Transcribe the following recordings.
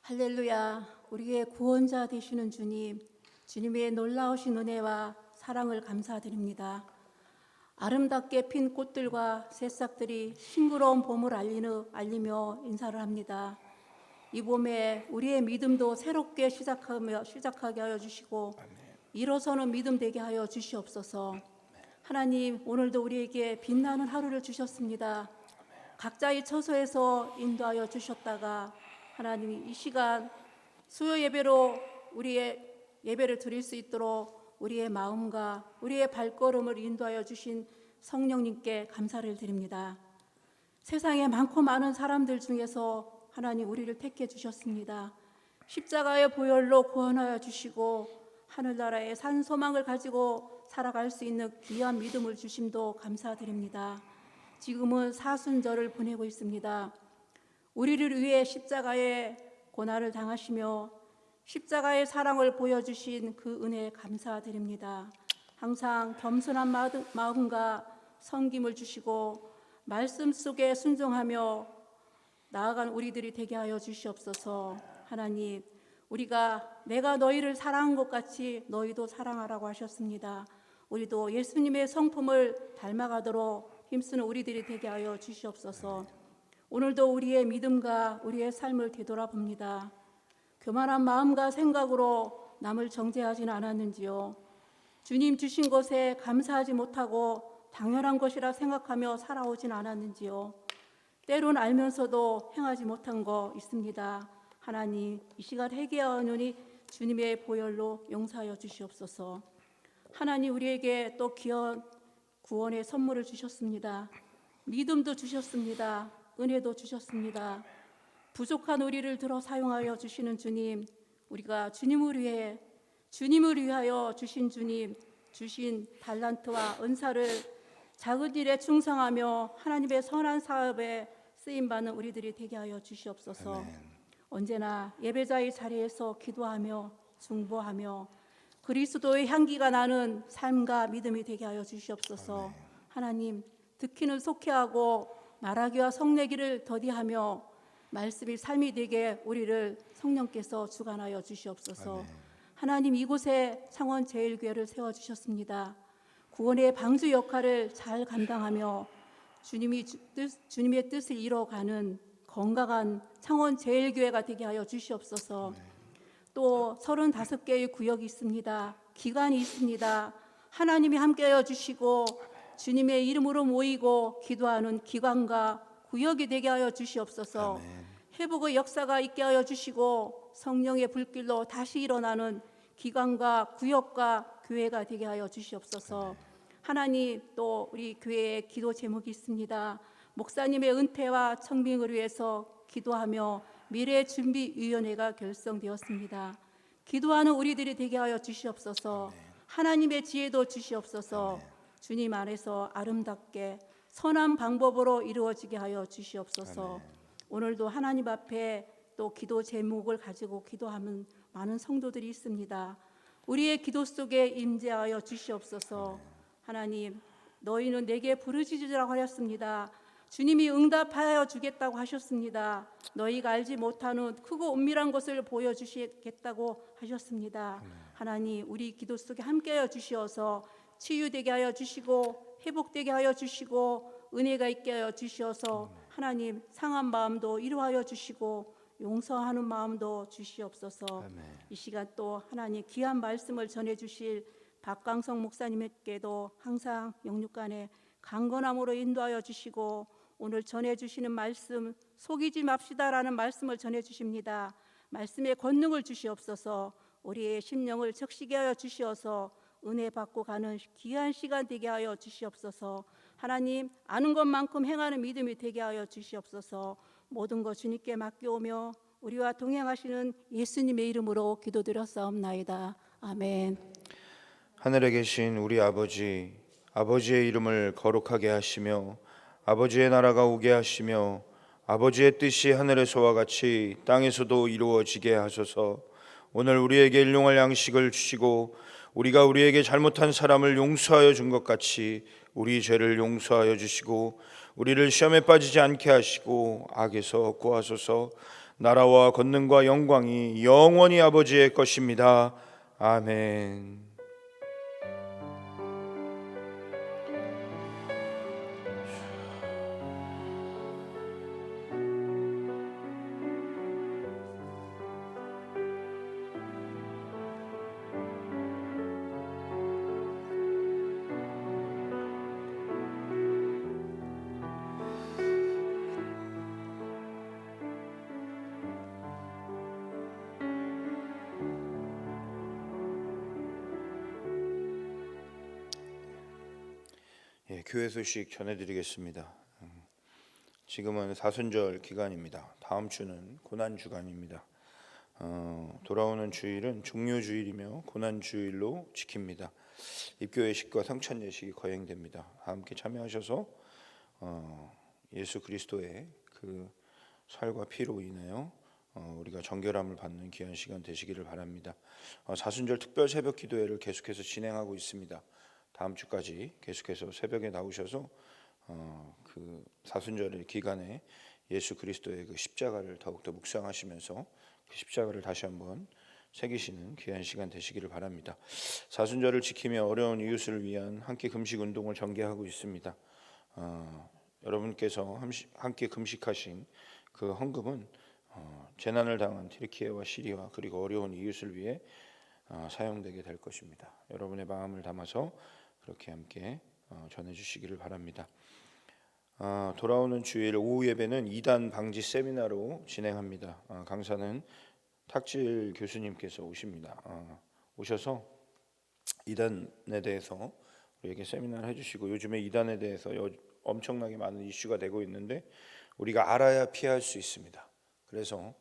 할렐루야. 우리의 구원자 되시는 주님, 주님의 놀라우신 은혜와 사랑을 감사드립니다. 아름답게 핀 꽃들과 새싹들이 싱그러운 봄을 알리며 인사를 합니다. 이 봄에 우리의 믿음도 새롭게 시작하게 하여 주시고 일어서는 믿음 되게 하여 주시옵소서. 하나님, 오늘도 우리에게 빛나는 하루를 주셨습니다. 각자의 처소에서 인도하여 주셨다가 하나님이 이 시간 수요 예배로 우리의 예배를 드릴 수 있도록 우리의 마음과 우리의 발걸음을 인도하여 주신 성령님께 감사를 드립니다. 세상에 많고 많은 사람들 중에서 하나님 우리를 택해 주셨습니다. 십자가의 보혈로 구원하여 주시고 하늘나라의 산 소망을 가지고 살아갈 수 있는 귀한 믿음을 주심도 감사드립니다. 지금은 사순절을 보내고 있습니다. 우리를 위해 십자가의 고난을 당하시며 십자가의 사랑을 보여주신 그 은혜에 감사드립니다. 항상 겸손한 마음과 섬김을 주시고 말씀 속에 순종하며 나아간 우리들이 되게 하여 주시옵소서. 하나님, 우리가 내가 너희를 사랑한 것 같이 너희도 사랑하라고 하셨습니다. 우리도 예수님의 성품을 닮아가도록 힘쓰는 우리들이 되게 하여 주시옵소서. 오늘도 우리의 믿음과 우리의 삶을 되돌아봅니다. 교만한 마음과 생각으로 남을 정죄하지는 않았는지요. 주님 주신 것에 감사하지 못하고 당연한 것이라 생각하며 살아오진 않았는지요. 때론 알면서도 행하지 못한 거 있습니다. 하나님, 이 시간 회개하오니 주님의 보혈로 용서하여 주시옵소서. 하나님, 우리에게 또 귀한 구원의 선물을 주셨습니다. 믿음도 주셨습니다. 은혜도 주셨습니다. 부족한 우리를 들어 사용하여 주시는 주님, 우리가 주님을 위하여 주신 주님, 주신 달란트와 은사를 작은 일에 충성하며 하나님의 선한 사업에 쓰임받는 우리들이 되게 하여 주시옵소서. 아멘. 언제나 예배자의 자리에서 기도하며 중보하며 그리스도의 향기가 나는 삶과 믿음이 되게 하여 주시옵소서. 아멘. 하나님, 듣기는 속회하고 말하기와 성내기를 더디하며 말씀이 삶이 되게 우리를 성령께서 주관하여 주시옵소서. 아멘. 하나님, 이곳에 창원제일교회를 세워주셨습니다. 구원의 방주 역할을 잘 감당하며 주님의 뜻을 이뤄가는 건강한 창원제일교회가 되게 하여 주시옵소서. 아멘. 또 35개의 구역이 있습니다. 기관이 있습니다. 하나님이 함께하여 주시고 주님의 이름으로 모이고 기도하는 기관과 구역이 되게 하여 주시옵소서. 아멘. 회복의 역사가 있게 하여 주시고 성령의 불길로 다시 일어나는 기관과 구역과 교회가 되게 하여 주시옵소서. 아멘. 하나님, 또 우리 교회에 기도 제목이 있습니다. 목사님의 은퇴와 청빙을 위해서 기도하며 미래준비위원회가 결성되었습니다. 기도하는 우리들이 되게 하여 주시옵소서. 아멘. 하나님의 지혜도 주시옵소서. 아멘. 주님 안에서 아름답게 선한 방법으로 이루어지게 하여 주시옵소서. 아멘. 오늘도 하나님 앞에 또 기도 제목을 가지고 기도하는 많은 성도들이 있습니다. 우리의 기도 속에 임재하여 주시옵소서. 아멘. 하나님, 너희는 내게 부르짖으라고 하였습니다. 주님이 응답하여 주겠다고 하셨습니다. 너희가 알지 못하는 크고 은밀한 것을 보여주시겠다고 하셨습니다. 아멘. 하나님, 우리 기도 속에 함께하여 주시어서 치유되게 하여 주시고 회복되게 하여 주시고 은혜가 있게 하여 주시어서 하나님, 상한 마음도 이루하여 주시고 용서하는 마음도 주시옵소서. 아멘. 이 시간 또 하나님 귀한 말씀을 전해 주실 박광성 목사님께도 항상 영육간에 강건함으로 인도하여 주시고 오늘 전해 주시는 말씀 속이지 맙시다라는 말씀을 전해 주십니다. 말씀의 권능을 주시옵소서. 우리의 심령을 적시게 하여 주시어서 은혜 받고 가는 귀한 시간 되게 하여 주시옵소서. 하나님, 아는 것만큼 행하는 믿음이 되게 하여 주시옵소서. 모든 것 주님께 맡겨오며 우리와 동행하시는 예수님의 이름으로 기도드렸사옵나이다. 아멘. 하늘에 계신 우리 아버지, 아버지의 이름을 거룩하게 하시며 아버지의 나라가 오게 하시며 아버지의 뜻이 하늘에서와 같이 땅에서도 이루어지게 하소서. 오늘 우리에게 일용할 양식을 주시고 우리가 우리에게 잘못한 사람을 용서하여 준 것 같이 우리 죄를 용서하여 주시고 우리를 시험에 빠지지 않게 하시고 악에서 구하소서. 나라와 권능과 영광이 영원히 아버지의 것입니다. 아멘. 교회 소식 전해드리겠습니다. 지금은 사순절 기간입니다. 다음 주는 고난 주간입니다. 돌아오는 주일은 종료주일이며 고난 주일로 지킵니다. 입교예식과 성찬 예식이 거행됩니다. 함께 참여하셔서 예수 그리스도의 그 살과 피로 인하여 우리가 정결함을 받는 귀한 시간 되시기를 바랍니다. 사순절 특별 새벽 기도회를 계속해서 진행하고 있습니다. 다음 주까지 계속해서 새벽에 나오셔서 그 사순절 기간에 예수 그리스도의 그 십자가를 더욱더 묵상하시면서 그 십자가를 다시 한번 새기시는 귀한 시간 되시기를 바랍니다. 사순절을 지키며 어려운 이웃을 위한 함께 금식 운동을 전개하고 있습니다. 여러분께서 함께 금식하신 그 헌금은 재난을 당한 튀르키예와 시리아 그리고 어려운 이웃을 위해 사용되게 될 것입니다. 여러분의 마음을 담아서 그렇게 함께 전해주시기를 바랍니다. 돌아오는 주일 오후 예배는 이단 방지 세미나로 진행합니다. 강사는 탁질 교수님께서 오십니다. 오셔서 이단에 대해서 우리에게 세미나를 해주시고, 요즘에 이단에 대해서 엄청나게 많은 이슈가 되고 있는데 우리가 알아야 피할 수 있습니다. 그래서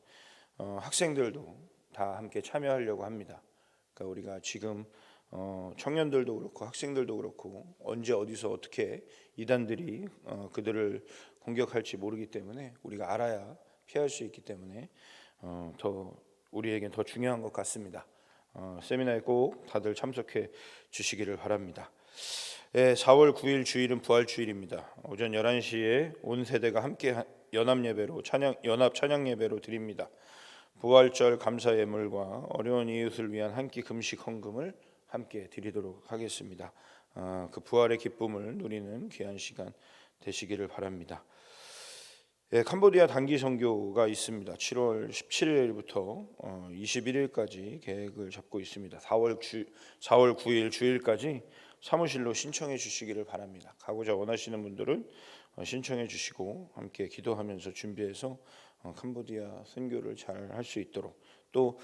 학생들도 다 함께 참여하려고 합니다. 그러니까 우리가 지금 청년들도 그렇고 학생들도 그렇고 언제 어디서 어떻게 이단들이 그들을 공격할지 모르기 때문에 우리가 알아야 피할 수 있기 때문에 더 우리에겐 더 중요한 것 같습니다. 세미나에 꼭 다들 참석해 주시기를 바랍니다. 4월 9일 주일은 부활주일입니다. 오전 11시에 온 세대가 함께 연합 찬양 예배로 드립니다. 부활절 감사 예물과 어려운 이웃을 위한 한 끼 금식 헌금을 함께 드리도록 하겠습니다. 그 부활의 기쁨을 누리는 귀한 시간 되시기를 바랍니다. 캄보디아 단기 선교가 있습니다. 7월 17일부터 21일까지 계획을 잡고 있습니다. 4월 9일 주일까지 사무실로 신청해 주시기를 바랍니다. 가고자 원하시는 분들은 신청해 주시고 함께 기도하면서 준비해서 캄보디아 선교를 잘 할 수 있도록, 또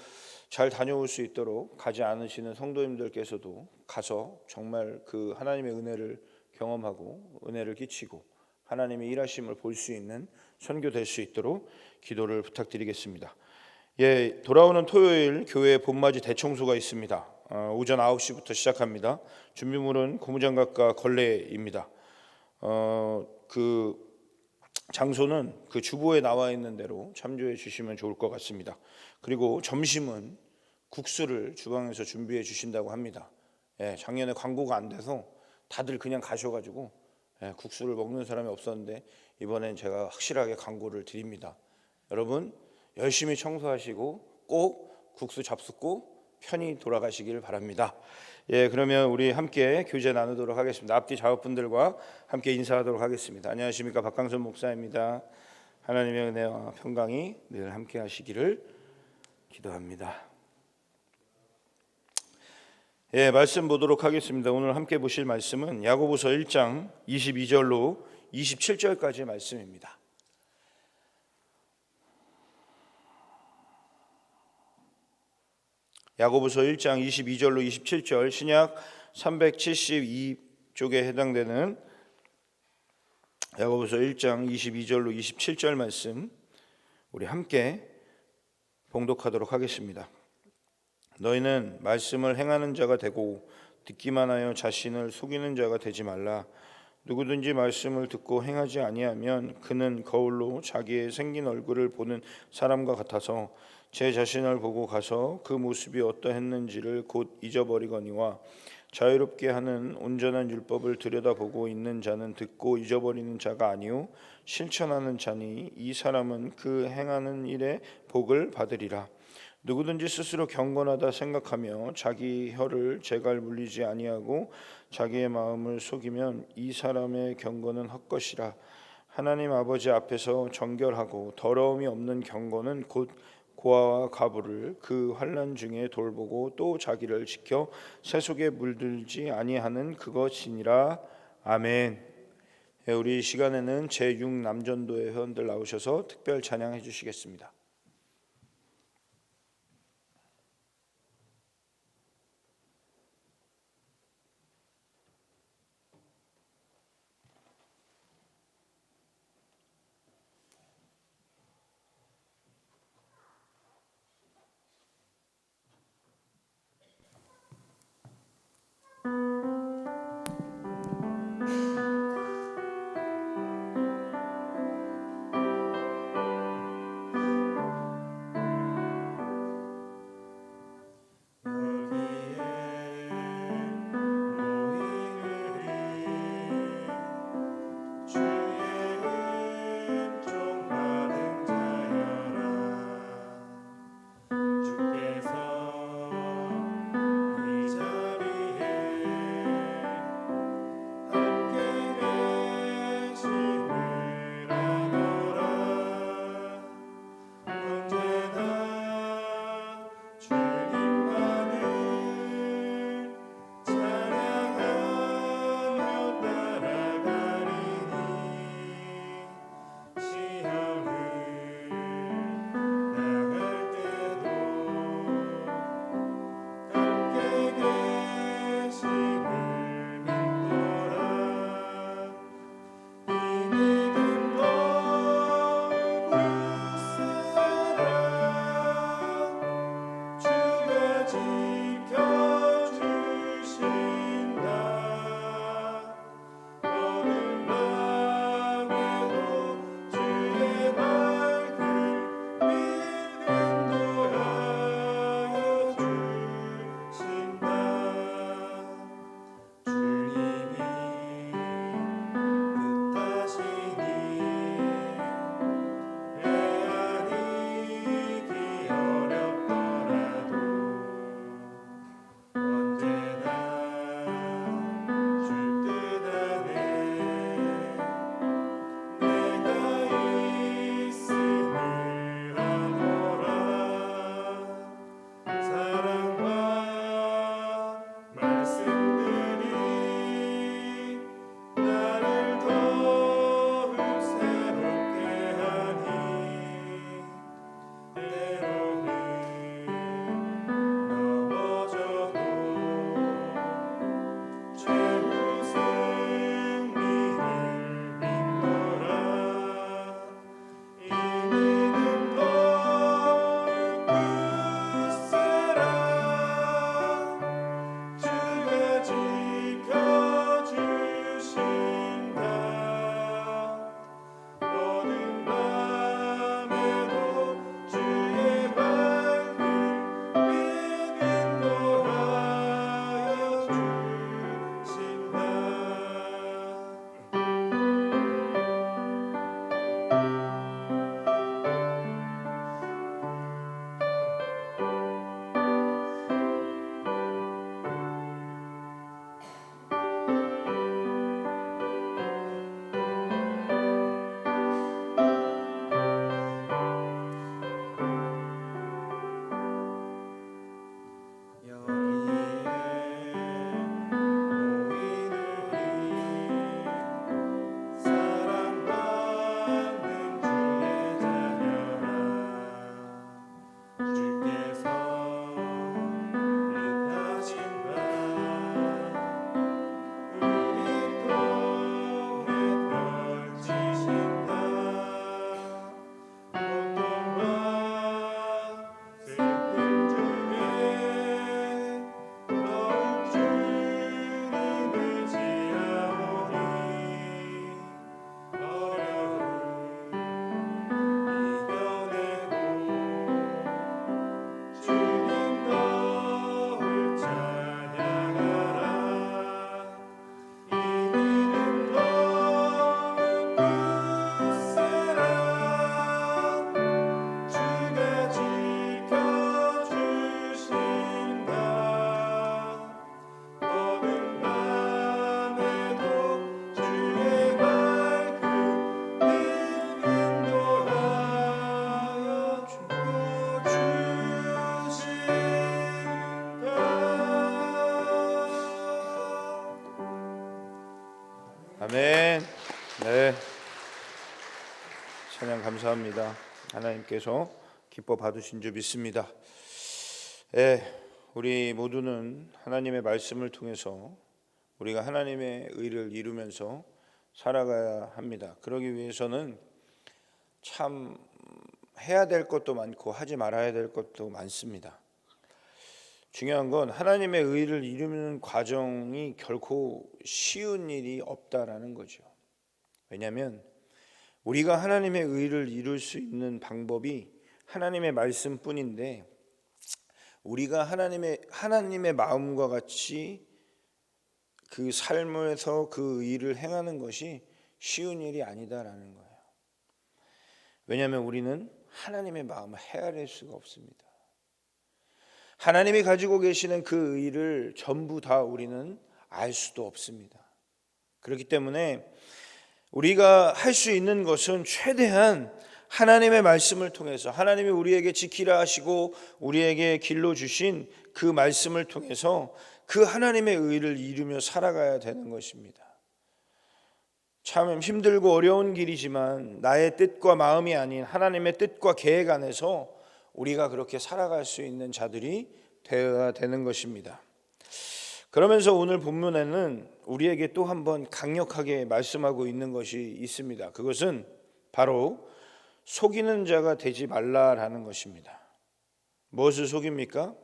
잘 다녀올 수 있도록 가지 않으시는 성도님들께서도 가서 정말 그 하나님의 은혜를 경험하고 은혜를 끼치고 하나님의 일하심을 볼 수 있는 선교 될 수 있도록 기도를 부탁드리겠습니다. 돌아오는 토요일 교회 봄맞이 대청소가 있습니다. 오전 9시부터 시작합니다. 준비물은 고무장갑과 걸레입니다. 그 장소는 그 주보에 나와 있는 대로 참조해 주시면 좋을 것 같습니다. 그리고 점심은 국수를 주방에서 준비해 주신다고 합니다. 작년에 광고가 안 돼서 다들 그냥 가셔가지고 국수를 먹는 사람이 없었는데 이번엔 제가 확실하게 광고를 드립니다. 여러분 열심히 청소하시고 꼭 국수 잡숫고 편히 돌아가시길 바랍니다. 그러면 우리 함께 교제 나누도록 하겠습니다. 앞뒤 좌우분들과 함께 인사하도록 하겠습니다. 안녕하십니까, 박강선 목사입니다. 하나님의 은혜와 평강이 늘 함께 하시기를 기도합니다. 말씀 보도록 하겠습니다. 오늘 함께 보실 말씀은 야고보서 1장 22절로 27절까지의 말씀입니다. 야고보서 1장 22절로 27절, 신약 372쪽에 해당되는 야고보서 1장 22절로 27절 말씀 우리 함께 봉독하도록 하겠습니다. 너희는 말씀을 행하는 자가 되고 듣기만 하여 자신을 속이는 자가 되지 말라. 누구든지 말씀을 듣고 행하지 아니하면 그는 거울로 자기의 생긴 얼굴을 보는 사람과 같아서 제 자신을 보고 가서 그 모습이 어떠했는지를 곧 잊어버리거니와 자유롭게 하는 온전한 율법을 들여다보고 있는 자는 듣고 잊어버리는 자가 아니요 실천하는 자니 이 사람은 그 행하는 일에 복을 받으리라. 누구든지 스스로 경건하다 생각하며 자기 혀를 재갈 물리지 아니하고 자기의 마음을 속이면 이 사람의 경건은 헛것이라. 하나님 아버지 앞에서 정결하고 더러움이 없는 경건은 곧 고아와 가부를 그 환난 중에 돌보고 또 자기를 지켜 세속에 물들지 아니하는 그것이니라. 아멘. 우리 이 시간에는 제6 남전도의 회원들 나오셔서 특별 찬양해 주시겠습니다. 감사합니다. 하나님께서 기뻐 받으신 줄 믿습니다. 우리 모두는 하나님의 말씀을 통해서 우리가 하나님의 의를 이루면서 살아가야 합니다. 그러기 위해서는 참 해야 될 것도 많고 하지 말아야 될 것도 많습니다. 중요한 건 하나님의 의를 이루는 과정이 결코 쉬운 일이 없다라는 거죠. 왜냐하면 우리가 하나님의 의를 이룰 수 있는 방법이 하나님의 말씀뿐인데, 우리가 하나님의 마음과 같이 그 삶에서 그 의를 행하는 것이 쉬운 일이 아니다라는 거예요. 왜냐하면 우리는 하나님의 마음을 헤아릴 수가 없습니다. 하나님이 가지고 계시는 그 의를 전부 다 우리는 알 수도 없습니다. 그렇기 때문에 우리가 할 수 있는 것은 최대한 하나님의 말씀을 통해서, 하나님이 우리에게 지키라 하시고 우리에게 길로 주신 그 말씀을 통해서 그 하나님의 의를 이루며 살아가야 되는 것입니다. 참 힘들고 어려운 길이지만 나의 뜻과 마음이 아닌 하나님의 뜻과 계획 안에서 우리가 그렇게 살아갈 수 있는 자들이 되어야 되는 것입니다. 그러면서 오늘 본문에는 우리에게 또 한 번 강력하게 말씀하고 있는 것이 있습니다. 그것은 바로 속이는 자가 되지 말라라는 것입니다. 무엇을 속입니까?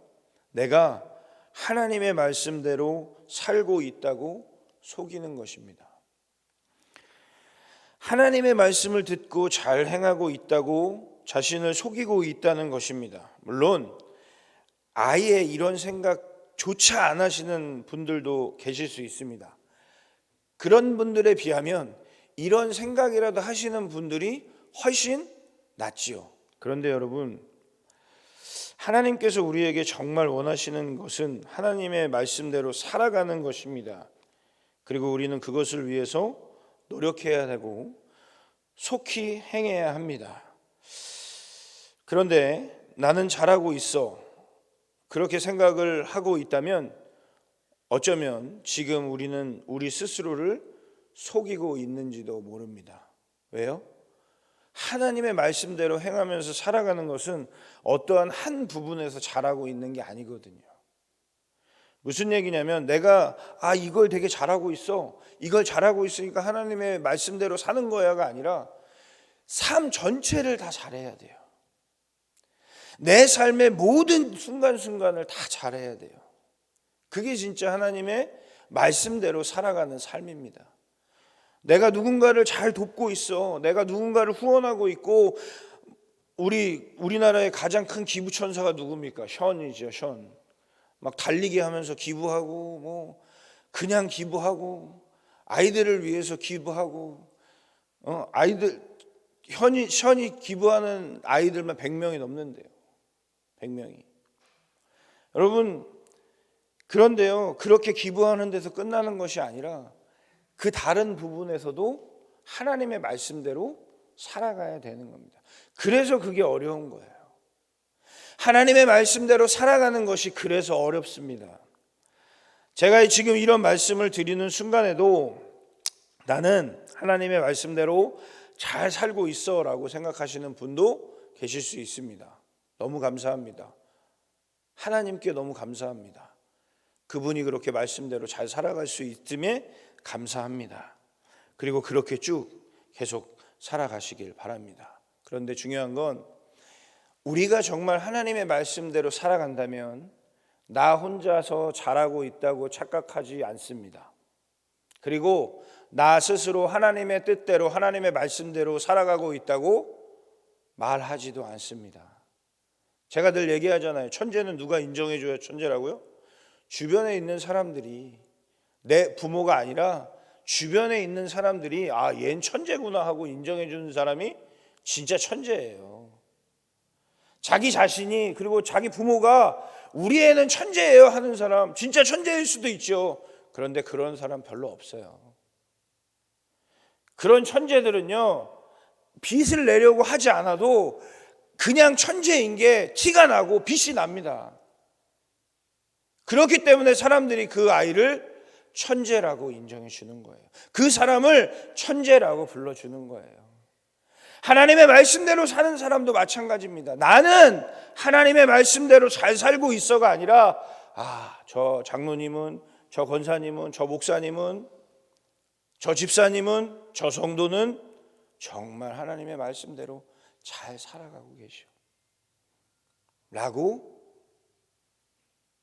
내가 하나님의 말씀대로 살고 있다고 속이는 것입니다. 하나님의 말씀을 듣고 잘 행하고 있다고 자신을 속이고 있다는 것입니다. 물론 아예 이런 생각조차 안 하시는 분들도 계실 수 있습니다. 그런 분들에 비하면 이런 생각이라도 하시는 분들이 훨씬 낫지요. 그런데 여러분, 하나님께서 우리에게 정말 원하시는 것은 하나님의 말씀대로 살아가는 것입니다. 그리고 우리는 그것을 위해서 노력해야 되고 속히 행해야 합니다. 그런데 나는 잘하고 있어, 그렇게 생각을 하고 있다면 어쩌면 지금 우리는 우리 스스로를 속이고 있는지도 모릅니다. 왜요? 하나님의 말씀대로 행하면서 살아가는 것은 어떠한 한 부분에서 잘하고 있는 게 아니거든요. 무슨 얘기냐면 내가 이걸 되게 잘하고 있어, 이걸 잘하고 있으니까 하나님의 말씀대로 사는 거야가 아니라 삶 전체를 다 잘해야 돼요. 내 삶의 모든 순간순간을 다 잘해야 돼요. 그게 진짜 하나님의 말씀대로 살아가는 삶입니다. 내가 누군가를 잘 돕고 있어, 내가 누군가를 후원하고 있고, 우리나라의 가장 큰 기부천사가 누굽니까? 션이죠. 션. 막 달리기 하면서 기부하고, 그냥 기부하고, 아이들을 위해서 기부하고, 션이 기부하는 아이들만 100명이 넘는데요. 100명이. 여러분, 그런데요, 그렇게 기부하는 데서 끝나는 것이 아니라 그 다른 부분에서도 하나님의 말씀대로 살아가야 되는 겁니다. 그래서 그게 어려운 거예요. 하나님의 말씀대로 살아가는 것이 그래서 어렵습니다. 제가 지금 이런 말씀을 드리는 순간에도 나는 하나님의 말씀대로 잘 살고 있어 라고 생각하시는 분도 계실 수 있습니다. 너무 감사합니다. 하나님께 너무 감사합니다. 그분이 그렇게 말씀대로 잘 살아갈 수 있음에 감사합니다. 그리고 그렇게 쭉 계속 살아가시길 바랍니다. 그런데 중요한 건 우리가 정말 하나님의 말씀대로 살아간다면 나 혼자서 잘하고 있다고 착각하지 않습니다. 그리고 나 스스로 하나님의 뜻대로 하나님의 말씀대로 살아가고 있다고 말하지도 않습니다. 제가 늘 얘기하잖아요. 천재는 누가 인정해줘야 천재라고요? 주변에 있는 사람들이, 내 부모가 아니라 주변에 있는 사람들이 얘는 천재구나 하고 인정해주는 사람이 진짜 천재예요. 자기 자신이, 그리고 자기 부모가 우리 애는 천재예요 하는 사람 진짜 천재일 수도 있죠. 그런데 그런 사람 별로 없어요. 그런 천재들은요, 빚을 내려고 하지 않아도 그냥 천재인 게 티가 나고 빛이 납니다. 그렇기 때문에 사람들이 그 아이를 천재라고 인정해 주는 거예요. 그 사람을 천재라고 불러주는 거예요. 하나님의 말씀대로 사는 사람도 마찬가지입니다. 나는 하나님의 말씀대로 잘 살고 있어가 아니라 저 장로님은, 저 권사님은, 저 목사님은, 저 집사님은, 저 성도는 정말 하나님의 말씀대로 잘 살아가고 계셔 라고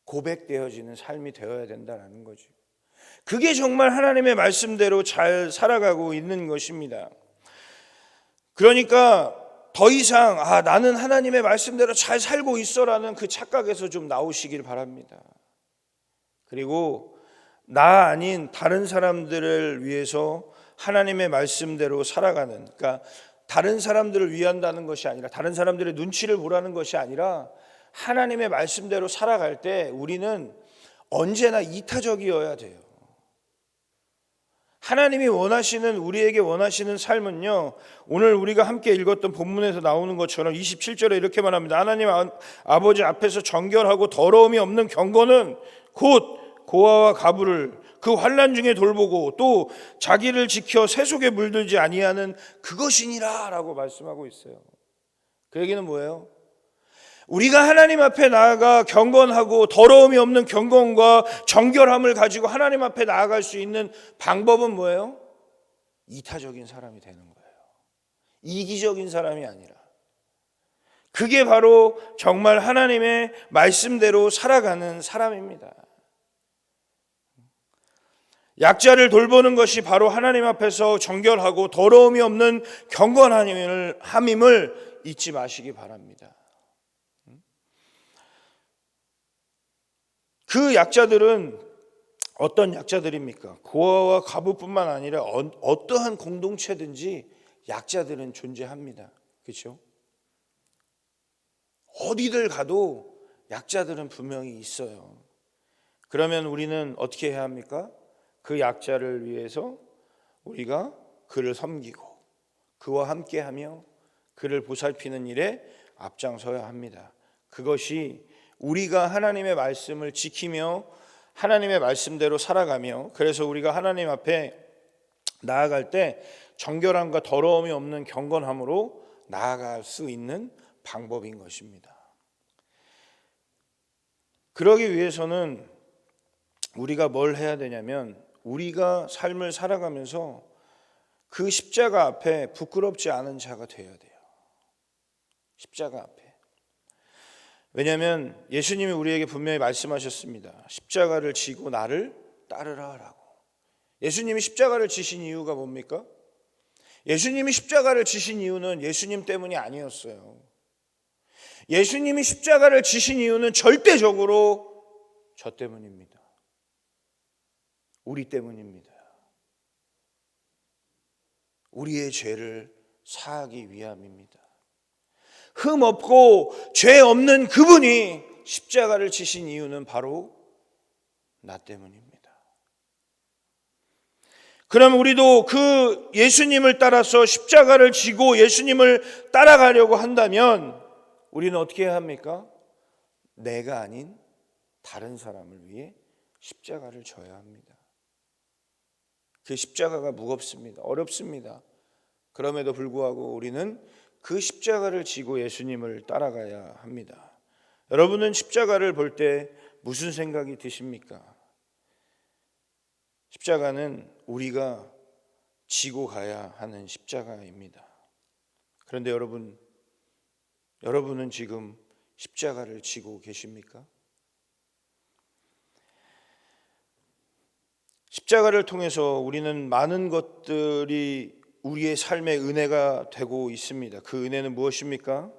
고백되어지는 삶이 되어야 된다는 거죠. 그게 정말 하나님의 말씀대로 잘 살아가고 있는 것입니다. 그러니까 더 이상 나는 하나님의 말씀대로 잘 살고 있어라는 그 착각에서 좀 나오시길 바랍니다. 그리고 나 아닌 다른 사람들을 위해서 하나님의 말씀대로 살아가는, 그러니까 다른 사람들을 위한다는 것이 아니라, 다른 사람들의 눈치를 보라는 것이 아니라 하나님의 말씀대로 살아갈 때 우리는 언제나 이타적이어야 돼요. 하나님이 원하시는, 우리에게 원하시는 삶은요, 오늘 우리가 함께 읽었던 본문에서 나오는 것처럼 27절에 이렇게 말합니다. 하나님 아버지 앞에서 정결하고 더러움이 없는 경건은 곧 고아와 가부를 그 환난 중에 돌보고 또 자기를 지켜 세속에 물들지 아니하는 그것이니라 라고 말씀하고 있어요. 그 얘기는 뭐예요? 우리가 하나님 앞에 나아가 경건하고 더러움이 없는 경건과 정결함을 가지고 하나님 앞에 나아갈 수 있는 방법은 뭐예요? 이타적인 사람이 되는 거예요. 이기적인 사람이 아니라. 그게 바로 정말 하나님의 말씀대로 살아가는 사람입니다. 약자를 돌보는 것이 바로 하나님 앞에서 정결하고 더러움이 없는 경건함임을 잊지 마시기 바랍니다. 그 약자들은 어떤 약자들입니까? 고아와 가부뿐만 아니라 어떠한 공동체든지 약자들은 존재합니다. 그렇죠? 어디들 가도 약자들은 분명히 있어요. 그러면 우리는 어떻게 해야 합니까? 그 약자를 위해서 우리가 그를 섬기고 그와 함께하며 그를 보살피는 일에 앞장서야 합니다. 그것이 우리가 하나님의 말씀을 지키며 하나님의 말씀대로 살아가며, 그래서 우리가 하나님 앞에 나아갈 때 정결함과 더러움이 없는 경건함으로 나아갈 수 있는 방법인 것입니다. 그러기 위해서는 우리가 뭘 해야 되냐면, 우리가 삶을 살아가면서 그 십자가 앞에 부끄럽지 않은 자가 되어야 돼요. 십자가 앞에. 왜냐하면 예수님이 우리에게 분명히 말씀하셨습니다. 십자가를 지고 나를 따르라 라고. 예수님이 십자가를 지신 이유가 뭡니까? 예수님이 십자가를 지신 이유는 예수님 때문이 아니었어요. 예수님이 십자가를 지신 이유는 절대적으로 저 때문입니다. 우리 때문입니다. 우리의 죄를 사하기 위함입니다. 흠 없고 죄 없는 그분이 십자가를 지신 이유는 바로 나 때문입니다. 그럼 우리도 그 예수님을 따라서 십자가를 지고 예수님을 따라가려고 한다면 우리는 어떻게 해야 합니까? 내가 아닌 다른 사람을 위해 십자가를 져야 합니다. 그 십자가가 무겁습니다. 어렵습니다. 그럼에도 불구하고 우리는 그 십자가를 지고 예수님을 따라가야 합니다. 여러분은 십자가를 볼 때 무슨 생각이 드십니까? 십자가는 우리가 지고 가야 하는 십자가입니다. 그런데 여러분은 지금 십자가를 지고 계십니까? 십자가를 통해서 우리는 많은 것들이 우리의 삶의 은혜가 되고 있습니다. 그 은혜는 무엇입니까?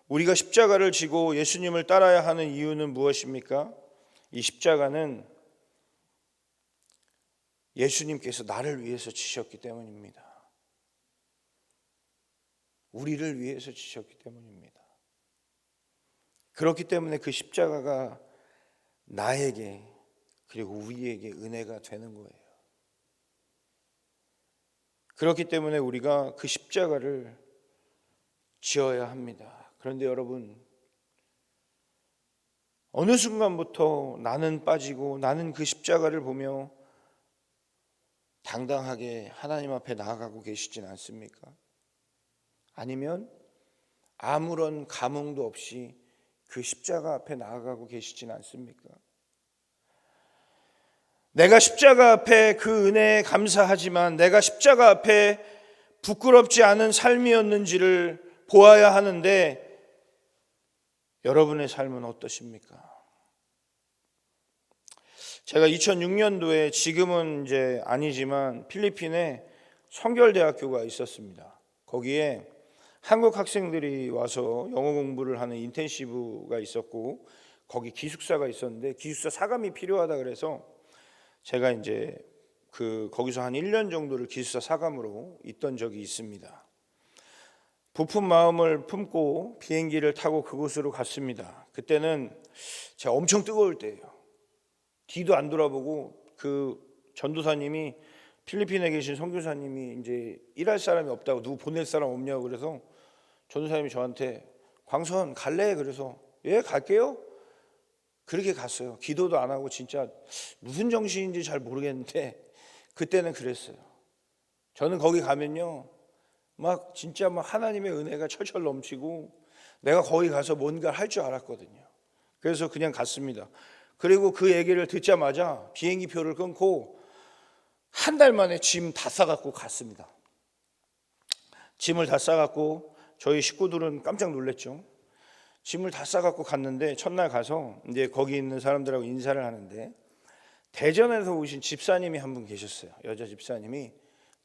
우리가 십자가를 지고 예수님을 따라야 하는 이유는 무엇입니까? 이 십자가는 예수님께서 나를 위해서 지셨기 때문입니다. 우리를 위해서 지셨기 때문입니다. 그렇기 때문에 그 십자가가 나에게 그리고 우리에게 은혜가 되는 거예요. 그렇기 때문에 우리가 그 십자가를 지어야 합니다. 그런데 여러분, 어느 순간부터 나는 빠지고 나는 그 십자가를 보며 당당하게 하나님 앞에 나아가고 계시진 않습니까? 아니면 아무런 감흥도 없이 그 십자가 앞에 나아가고 계시진 않습니까? 내가 십자가 앞에 그 은혜에 감사하지만 내가 십자가 앞에 부끄럽지 않은 삶이었는지를 보아야 하는데 여러분의 삶은 어떠십니까? 제가 2006년도에 지금은 이제 아니지만 필리핀에 성결대학교가 있었습니다. 거기에 한국 학생들이 와서 영어 공부를 하는 인텐시브가 있었고 거기 기숙사가 있었는데 기숙사 사감이 필요하다 그래서 제가 이제 거기서 한 1년 정도를 기숙사 사감으로 있던 적이 있습니다. 부푼 마음을 품고 비행기를 타고 그곳으로 갔습니다. 그때는 제가 엄청 뜨거울 때예요. 뒤도 안 돌아보고 그 전도사님이 필리핀에 계신 선교사님이 이제 일할 사람이 없다고 누구 보낼 사람 없냐고 그래서 전도사님이 저한테 광선 갈래? 그래서 예 갈게요. 그렇게 갔어요. 기도도 안 하고 진짜 무슨 정신인지 잘 모르겠는데 그때는 그랬어요. 저는 거기 가면요 막 진짜 막 하나님의 은혜가 철철 넘치고 내가 거기 가서 뭔가를 할 줄 알았거든요. 그래서 그냥 갔습니다. 그리고 그 얘기를 듣자마자 비행기 표를 끊고 한 달 만에 짐 다 싸갖고 갔습니다. 짐을 다 싸갖고 저희 식구들은 깜짝 놀랐죠. 짐을 다 싸갖고 갔는데 첫날 가서 이제 거기 있는 사람들하고 인사를 하는데 대전에서 오신 집사님이 한 분 계셨어요. 여자 집사님이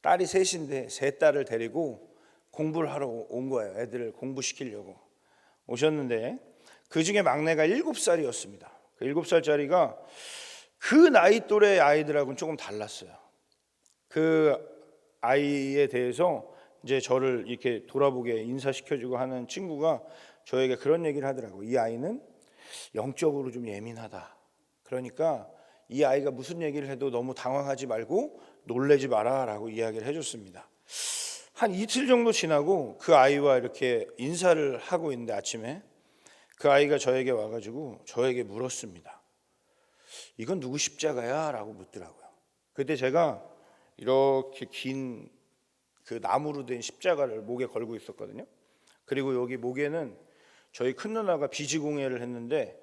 딸이 셋인데 세 딸을 데리고 공부를 하러 온 거예요. 애들을 공부시키려고 오셨는데 그 중에 막내가 7살이었습니다. 그 7살짜리가 그 나이 또래 아이들하고는 조금 달랐어요. 그 아이에 대해서 이제 저를 이렇게 돌아보게 인사시켜주고 하는 친구가 저에게 그런 얘기를 하더라고요. 이 아이는 영적으로 좀 예민하다. 그러니까 이 아이가 무슨 얘기를 해도 너무 당황하지 말고 놀래지 마라 라고 이야기를 해줬습니다. 한 이틀 정도 지나고 그 아이와 이렇게 인사를 하고 있는데 아침에 그 아이가 저에게 와가지고 저에게 물었습니다. 이건 누구 십자가야? 라고 묻더라고요. 그때 제가 이렇게 긴 그 나무로 된 십자가를 목에 걸고 있었거든요. 그리고 여기 목에는 저희 큰 누나가 비지공예를 했는데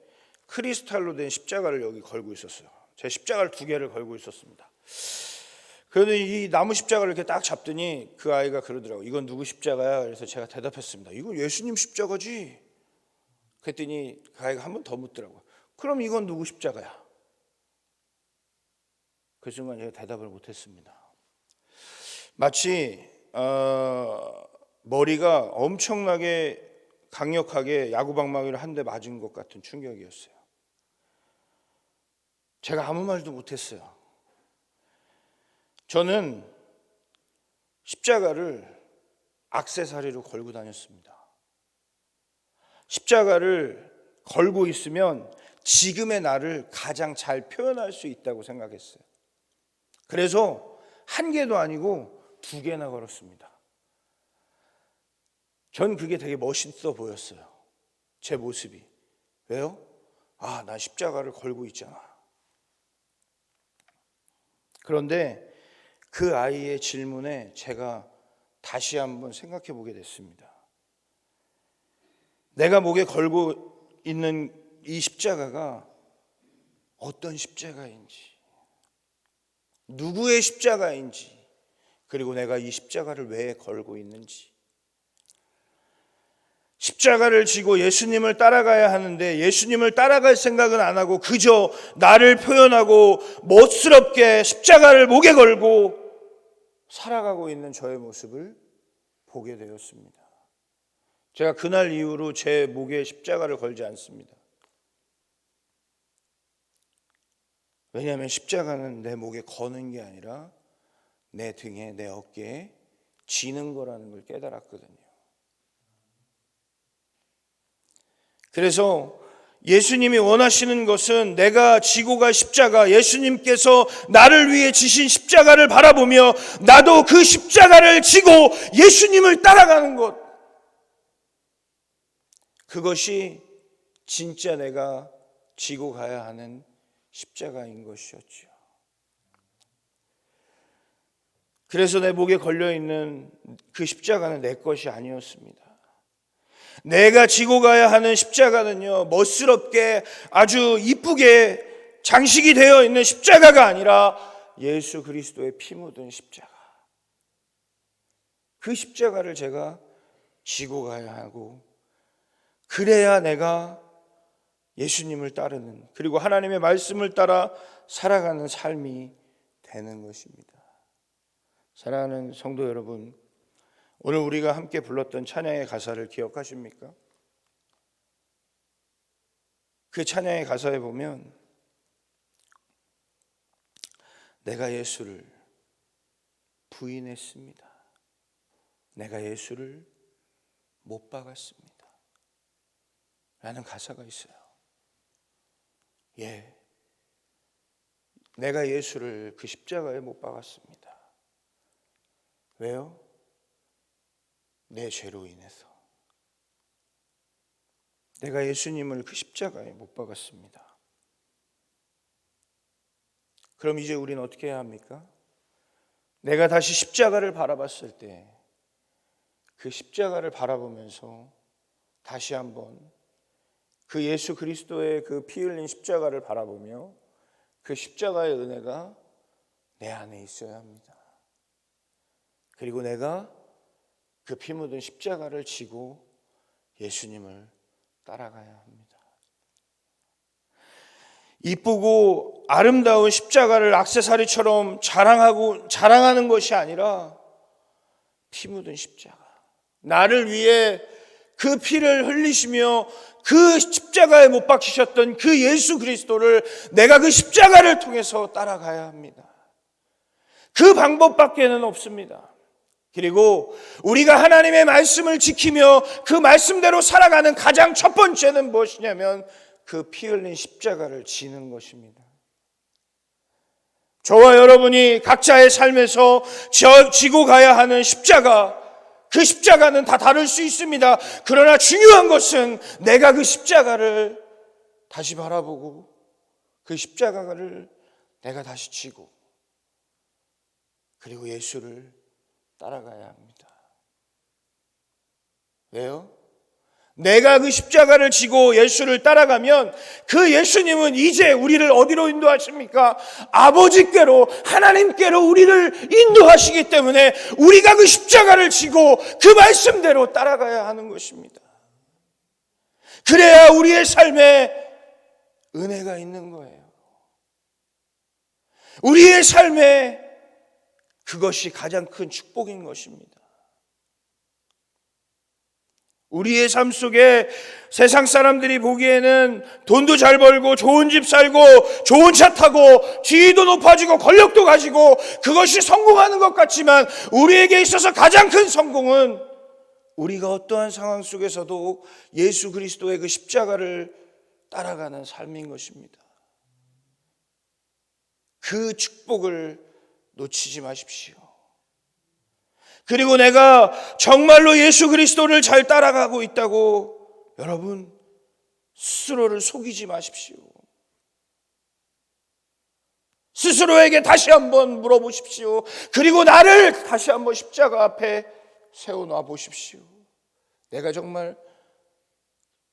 크리스탈로 된 십자가를 여기 걸고 있었어요. 제 십자가를 2개를 걸고 있었습니다. 그런데 이 나무 십자가를 이렇게 딱 잡더니 그 아이가 그러더라고요. 이건 누구 십자가야? 그래서 제가 대답했습니다. 이건 예수님 십자가지. 그랬더니 그 아이가 한 번 더 묻더라고요. 그럼 이건 누구 십자가야? 그 순간 제가 대답을 못했습니다. 마치 머리가 엄청나게 강력하게 야구방망이를 한 대 맞은 것 같은 충격이었어요. 제가 아무 말도 못했어요. 저는 십자가를 액세서리로 걸고 다녔습니다. 십자가를 걸고 있으면 지금의 나를 가장 잘 표현할 수 있다고 생각했어요. 그래서 1개도 아니고 2개나 걸었습니다. 전 그게 되게 멋있어 보였어요. 제 모습이. 왜요? 아, 나 십자가를 걸고 있잖아. 그런데 그 아이의 질문에 제가 다시 한번 생각해 보게 됐습니다. 내가 목에 걸고 있는 이 십자가가 어떤 십자가인지, 누구의 십자가인지, 그리고 내가 이 십자가를 왜 걸고 있는지. 십자가를 지고 예수님을 따라가야 하는데 예수님을 따라갈 생각은 안 하고 그저 나를 표현하고 멋스럽게 십자가를 목에 걸고 살아가고 있는 저의 모습을 보게 되었습니다. 제가 그날 이후로 제 목에 십자가를 걸지 않습니다. 왜냐하면 십자가는 내 목에 거는 게 아니라 내 등에, 내 어깨에 지는 거라는 걸 깨달았거든요. 그래서 예수님이 원하시는 것은 내가 지고 갈 십자가, 예수님께서 나를 위해 지신 십자가를 바라보며 나도 그 십자가를 지고 예수님을 따라가는 것. 그것이 진짜 내가 지고 가야 하는 십자가인 것이었죠. 그래서 내 목에 걸려있는 그 십자가는 내 것이 아니었습니다. 내가 지고 가야 하는 십자가는요, 멋스럽게 아주 이쁘게 장식이 되어 있는 십자가가 아니라 예수 그리스도의 피 묻은 십자가. 그 십자가를 제가 지고 가야 하고, 그래야 내가 예수님을 따르는, 그리고 하나님의 말씀을 따라 살아가는 삶이 되는 것입니다. 사랑하는 성도 여러분, 오늘 우리가 함께 불렀던 찬양의 가사를 기억하십니까? 그 찬양의 가사에 보면 내가 예수를 부인했습니다. 내가 예수를 못 박았습니다. 라는 가사가 있어요. 예, 내가 예수를 그 십자가에 못 박았습니다. 왜요? 내 죄로 인해서. 내가 예수님을 그 십자가에 못 박았습니다. 그럼 이제 우리는 어떻게 해야 합니까? 내가 다시 십자가를 바라봤을 때 그 십자가를 바라보면서 다시 한번 그 예수 그리스도의 그 피 흘린 십자가를 바라보며 그 십자가의 은혜가 내 안에 있어야 합니다. 그리고 내가 그 피 묻은 십자가를 지고 예수님을 따라가야 합니다. 이쁘고 아름다운 십자가를 액세서리처럼 자랑하는 것이 아니라 피 묻은 십자가, 나를 위해 그 피를 흘리시며 그 십자가에 못 박히셨던 그 예수 그리스도를 내가 그 십자가를 통해서 따라가야 합니다. 그 방법밖에는 없습니다. 그리고 우리가 하나님의 말씀을 지키며 그 말씀대로 살아가는 가장 첫 번째는 무엇이냐면 그 피 흘린 십자가를 지는 것입니다. 저와 여러분이 각자의 삶에서 지고 가야 하는 십자가, 그 십자가는 다 다를 수 있습니다. 그러나 중요한 것은 내가 그 십자가를 다시 바라보고 그 십자가를 내가 다시 지고 그리고 예수를 따라가야 합니다. 왜요? 내가 그 십자가를 지고 예수를 따라가면 그 예수님은 이제 우리를 어디로 인도하십니까? 아버지께로, 하나님께로 우리를 인도하시기 때문에 우리가 그 십자가를 지고 그 말씀대로 따라가야 하는 것입니다. 그래야 우리의 삶에 은혜가 있는 거예요. 우리의 삶에 그것이 가장 큰 축복인 것입니다. 우리의 삶 속에 세상 사람들이 보기에는 돈도 잘 벌고 좋은 집 살고 좋은 차 타고 지위도 높아지고 권력도 가지고 그것이 성공하는 것 같지만 우리에게 있어서 가장 큰 성공은 우리가 어떠한 상황 속에서도 예수 그리스도의 그 십자가를 따라가는 삶인 것입니다. 그 축복을 놓치지 마십시오. 그리고 내가 정말로 예수 그리스도를 잘 따라가고 있다고 여러분 스스로를 속이지 마십시오. 스스로에게 다시 한번 물어보십시오. 그리고 나를 다시 한번 십자가 앞에 세워놔 보십시오. 내가 정말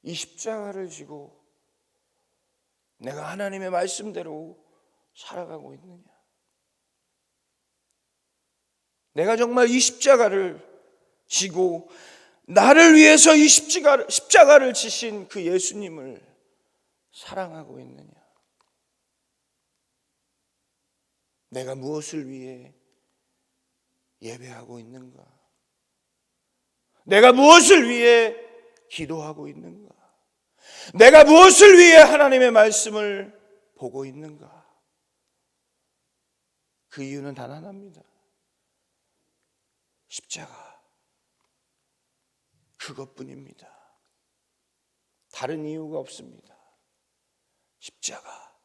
이 십자가를 지고 내가 하나님의 말씀대로 살아가고 있느냐? 내가 정말 이 십자가를 지고 나를 위해서 이 십자가를 지신 그 예수님을 사랑하고 있느냐? 내가 무엇을 위해 예배하고 있는가? 내가 무엇을 위해 기도하고 있는가? 내가 무엇을 위해 하나님의 말씀을 보고 있는가? 그 이유는 단 하나입니다. 십자가, 그것뿐입니다. 다른 이유가 없습니다. 십자가,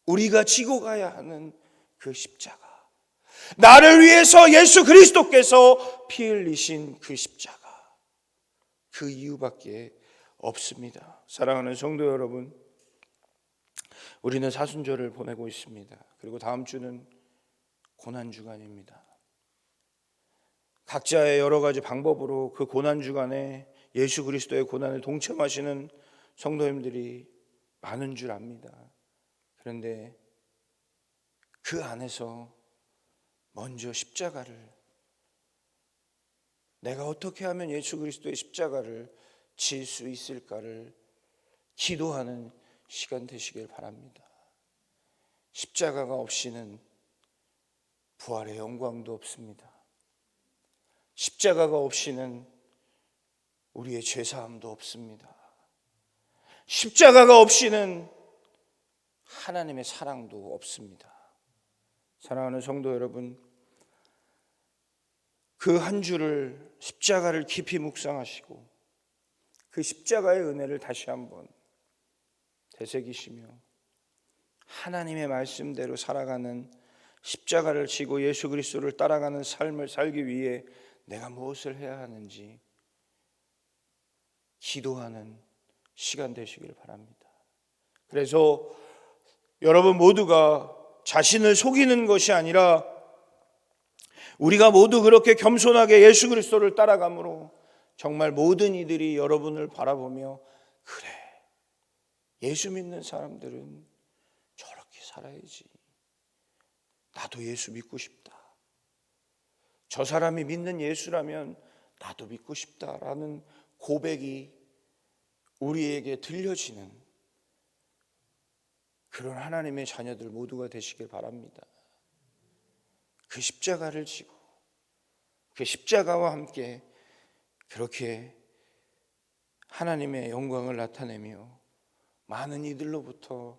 우리가 지고 가야 하는 그 십자가, 나를 위해서 예수 그리스도께서 피 흘리신 그 십자가, 그 이유밖에 없습니다. 사랑하는 성도 여러분, 우리는 사순절을 보내고 있습니다. 그리고 다음 주는 고난 주간입니다. 각자의 여러 가지 방법으로 그 고난 주간에 예수 그리스도의 고난을 동참하시는 성도님들이 많은 줄 압니다. 그런데 그 안에서 먼저 십자가를, 내가 어떻게 하면 예수 그리스도의 십자가를 질 수 있을까를 기도하는 시간 되시길 바랍니다. 십자가가 없이는 부활의 영광도 없습니다. 십자가가 없이는 우리의 죄사함도 없습니다. 십자가가 없이는 하나님의 사랑도 없습니다. 사랑하는 성도 여러분, 그 한 주를 십자가를 깊이 묵상하시고 그 십자가의 은혜를 다시 한번 되새기시며 하나님의 말씀대로 살아가는, 십자가를 지고 예수 그리스도를 따라가는 삶을 살기 위해 내가 무엇을 해야 하는지 기도하는 시간 되시길 바랍니다. 그래서 여러분 모두가 자신을 속이는 것이 아니라 우리가 모두 그렇게 겸손하게 예수 그리스도를 따라가므로 정말 모든 이들이 여러분을 바라보며, 그래, 예수 믿는 사람들은 저렇게 살아야지, 나도 예수 믿고 싶다, 저 사람이 믿는 예수라면 나도 믿고 싶다라는 고백이 우리에게 들려지는 그런 하나님의 자녀들 모두가 되시길 바랍니다. 그 십자가를 지고 그 십자가와 함께 그렇게 하나님의 영광을 나타내며 많은 이들로부터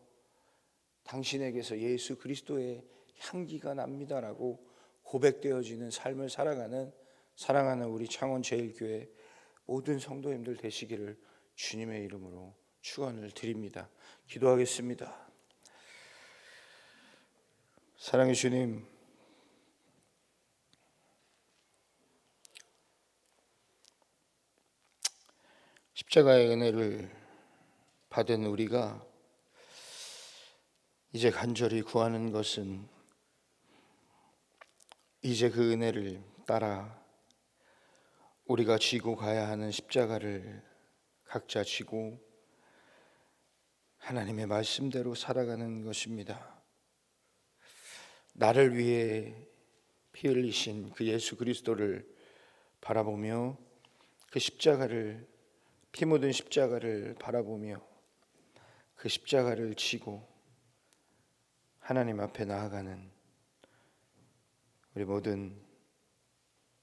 당신에게서 예수 그리스도의 향기가 납니다라고 고백되어지는 삶을 살아가는 사랑하는 우리 창원제일교회 모든 성도님들 되시기를 주님의 이름으로 축원을 드립니다. 기도하겠습니다. 사랑의 주님, 십자가의 은혜를 받은 우리가 이제 간절히 구하는 것은 이제 그 은혜를 따라 우리가 지고 가야 하는 십자가를 각자 지고 하나님의 말씀대로 살아가는 것입니다. 나를 위해 피 흘리신 그 예수 그리스도를 바라보며 그 십자가를, 피 묻은 십자가를 바라보며 그 십자가를 지고 하나님 앞에 나아가는 우리 모든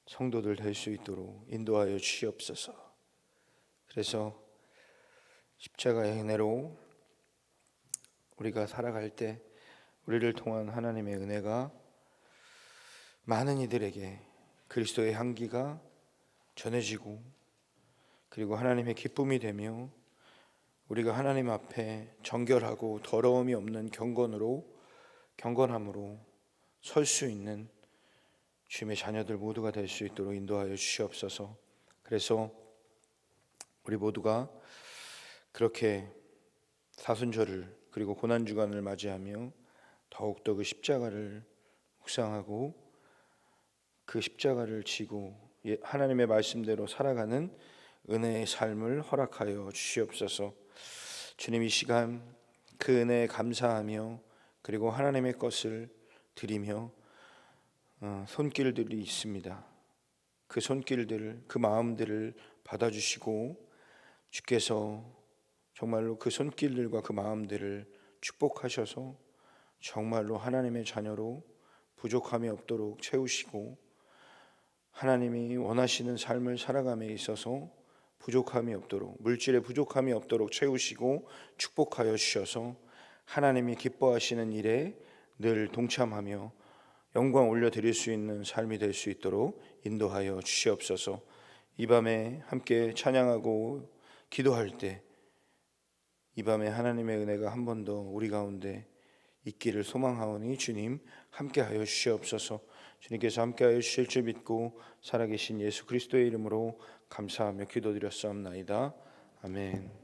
성도들 될 수 있도록 인도하여 주시옵소서. 그래서 십자가의 은혜로 우리가 살아갈 때 우리를 통한 하나님의 은혜가 많은 이들에게 그리스도의 향기가 전해지고, 그리고 하나님의 기쁨이 되며 우리가 하나님 앞에 정결하고 더러움이 없는 경건함으로 설 수 있는 주님의 자녀들 모두가 될 수 있도록 인도하여 주시옵소서. 그래서 우리 모두가 그렇게 사순절을 그리고 고난주간을 맞이하며 더욱더 그 십자가를 묵상하고 그 십자가를 지고 하나님의 말씀대로 살아가는 은혜의 삶을 허락하여 주시옵소서. 주님, 이 시간 그 은혜에 감사하며 그리고 하나님의 것을 드리며 손길들이 있습니다. 그 손길들, 그 마음들을 받아주시고 주께서 정말로 그 손길들과 그 마음들을 축복하셔서 정말로 하나님의 자녀로 부족함이 없도록 채우시고, 하나님이 원하시는 삶을 살아감에 있어서 부족함이 없도록, 물질의 부족함이 없도록 채우시고 축복하여 주셔서 하나님이 기뻐하시는 일에 늘 동참하며 영광 올려드릴 수 있는 삶이 될 수 있도록 인도하여 주시옵소서. 이 밤에 함께 찬양하고 기도할 때 이 밤에 하나님의 은혜가 한 번 더 우리 가운데 있기를 소망하오니 주님 함께하여 주시옵소서. 주님께서 함께하여 주실 줄 믿고 살아계신 예수 그리스도의 이름으로 감사하며 기도드렸사옵나이다. 아멘.